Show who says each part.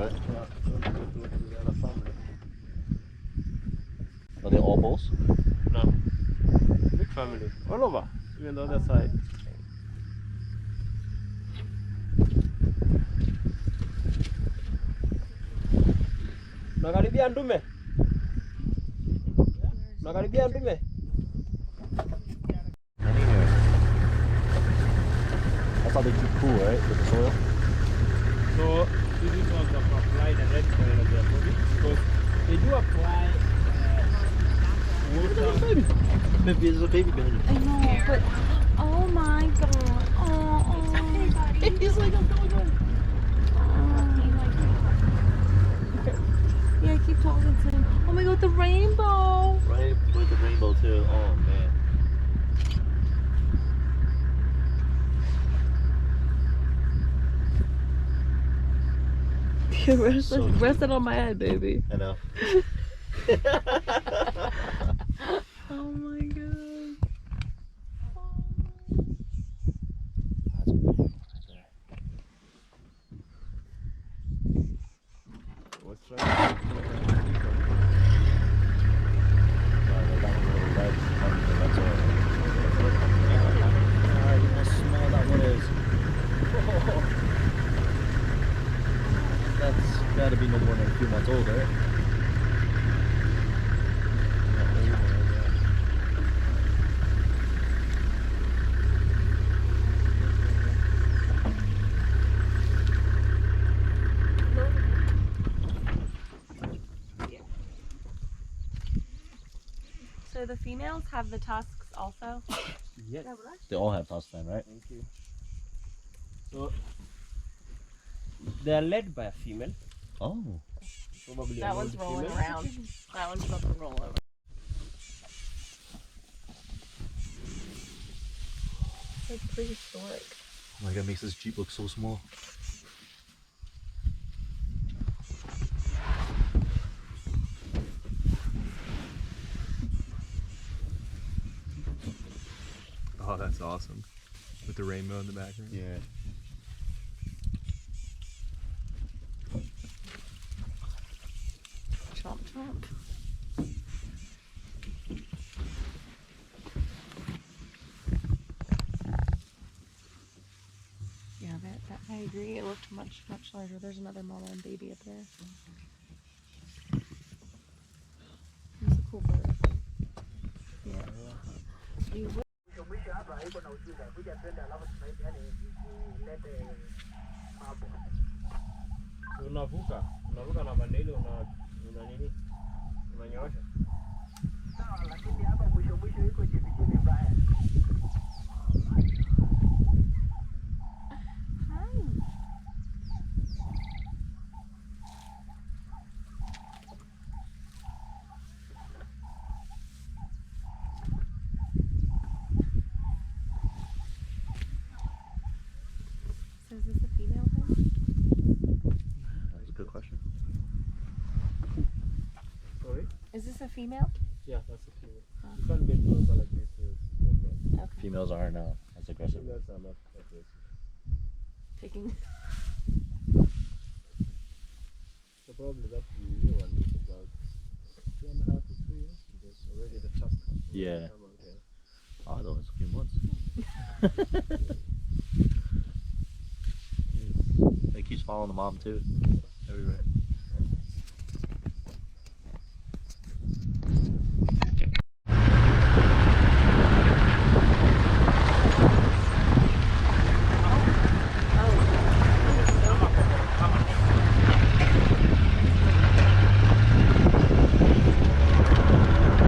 Speaker 1: right?
Speaker 2: Yeah, don't go to the other family.
Speaker 1: Are they all bulls?
Speaker 2: No. Big family. All over. Even the other side. Nakaribia ndume. Nakaribia ndume.
Speaker 1: That's how they keep cool, right? With the soil.
Speaker 2: So these ones have applied the red soil on their body because they do apply water.
Speaker 1: Maybe there's a baby behind you.
Speaker 3: I know, but oh my god. Oh,
Speaker 1: He's like, I'm going home.
Speaker 3: Yeah, I keep talking to him. Oh my god, the rainbow.
Speaker 1: Right with the rainbow too. Oh man.
Speaker 3: Rest,
Speaker 1: So
Speaker 3: rest it on my head, baby.
Speaker 1: I know.
Speaker 3: Oh my god.
Speaker 1: That's beautiful right there.
Speaker 2: What's trying to
Speaker 1: You must smell that one is. That's gotta be no more than a few months old, right?
Speaker 3: So the females have the tusks also?
Speaker 2: Yes.
Speaker 1: They all have tusks then, right?
Speaker 2: Thank you. So they are led by a female.
Speaker 1: Oh.
Speaker 2: Probably
Speaker 3: That
Speaker 2: an
Speaker 3: one's
Speaker 2: old
Speaker 3: rolling
Speaker 2: female.
Speaker 3: around. That one's about to roll over. It's like prehistoric.
Speaker 1: Oh my god, makes this Jeep look so small.
Speaker 4: Oh, that's awesome. With the rainbow in the background.
Speaker 1: Yeah.
Speaker 3: Chomp chomp. Yeah, that I agree. It looked much larger. There's another mama and baby up there. He's a cool bird. I think. Yeah. You would.
Speaker 2: Unavuka na bande ile una nini? Unanyoosha. Lakini hapa mwisho iko chini mbaya.
Speaker 3: So is this a female thing?
Speaker 1: That's a good question.
Speaker 2: Sorry?
Speaker 3: Is this a female?
Speaker 2: Yeah, that's a female. You can't get closer like this.
Speaker 3: Okay.
Speaker 1: Females aren't as aggressive.
Speaker 2: Females are not aggressive.
Speaker 3: Taking.
Speaker 2: So probably that new one is about 2.5 to 3 years because already the tusk has
Speaker 1: Yeah.
Speaker 2: come out here.
Speaker 1: Oh, that was a few months. It keeps following the mom too. Everywhere.